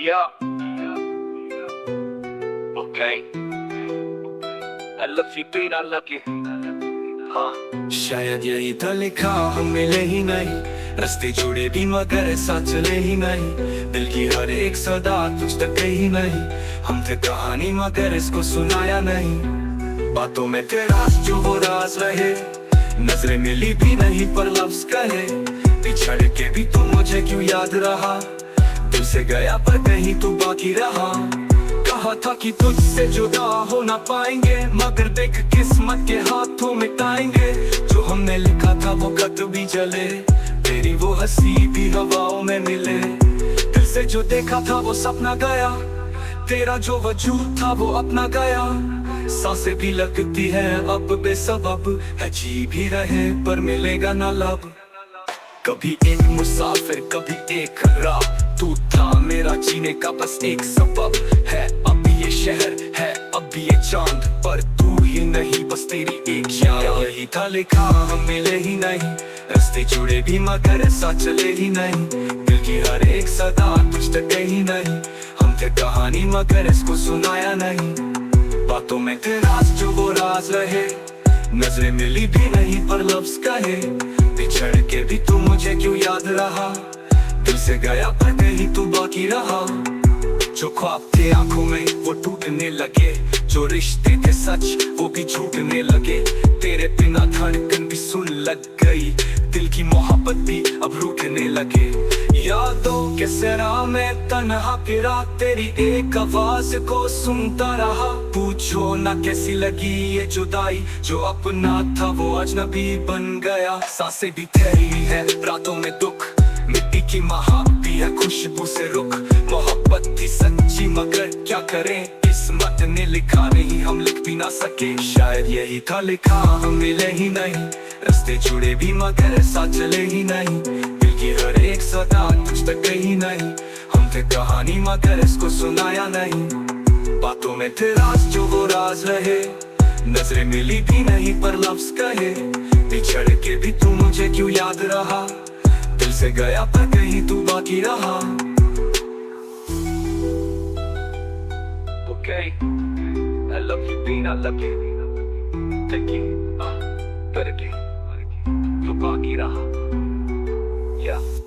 yeah. Okay. I love you, babe, I love you. हाँ शायद यही था लिखा हम मिले ही नहीं, रास्ते जुड़े भी मगर साथ चले ही नहीं। दिल की हर एक सदा तुझ तक कही नहीं, हम थे कहानी मगर इसको सुनाया नहीं। बातों में तेरा जो वो राज रहे, नजरें मिली भी नहीं पर लफ्ज कहे। बिछड़ के भी तू मुझे क्यों याद रहा, दिल से गया पर कहीं तू बाकी रहा। कहा था कि तुझसे जुदा हो ना पाएंगे, मगर देख किस्मत के हाथों मिटाएंगे। जो हमने लिखा था वो खत भी जले, तेरी वो हंसी भी हवाओं में मिले। दिल से जो देखा था वो सपना गया, तेरा जो वजूद था वो अपना गया। सांसें भी लगती है अब बेसबब, है जी भी रहे पर मिलेगा ना लब। कभी एक मुसाफिर कभी एक राह, तू था मेरा जीने का बस एक सबब है। अब ये शहर है अब ये चांद, पर तू ही नहीं बस तेरी एक याद। यही था लिखा हम मिले ही नहीं, रास्ते जुड़े भी मगर साथ चले ही नहीं। दिल की हर एक सदा तुझ तक कही नहीं, हम थे कहानी मगर इसको सुनाया नहीं। बातों में तेरा जो वो राज रहे, नजरें मिली भी नहीं पर लफ्ज कहे। बिछड़ के भी तू मुझे क्यों याद रहा, दिल से गया पर कहीं तू बाकी रहा। जो ख्वाब थे आंखों में वो टूटने लगे, जो रिश्ते थे सच वो भी झूठने लगे। तेरे बिना धड़कन भी सुन लग गई, दिल की मोहब्बत भी अब रूठने लगे। यादों के सरा में तन्हा फिरा, तेरी एक आवाज को सुनता रहा। पूछो ना कैसी लगी ये जुदाई, जो अपना था वो अजनबी बन गया। सांसें भी ठहरी है रातों में दुख, मिट्टी की महक भी है खुशबू से रुख। मोहब्बत थी सच्ची मगर क्या करें, किस्मत ने लिखा नहीं हम लिख भी ना सके। शायद यही था लिखा हम मिले ही नहीं, रास्ते जुड़े भी मगर साथ चले ही नहीं। दिल की हर एक सदा तुझ तक कही नहीं, हम थे कहानी मगर इसको सुनाया नहीं। बातों में थे राज जो वो राज रहे, नजरें मिली भी नहीं पर लफ्ज कहे। बिछड़ के भी तू मुझे क्यों याद रहा, दिल से गया पर कहीं तू बाकी रहा। Okay. I love you, Bean, I love you. Thank you. Better do. तो बाकी रहा. Yeah.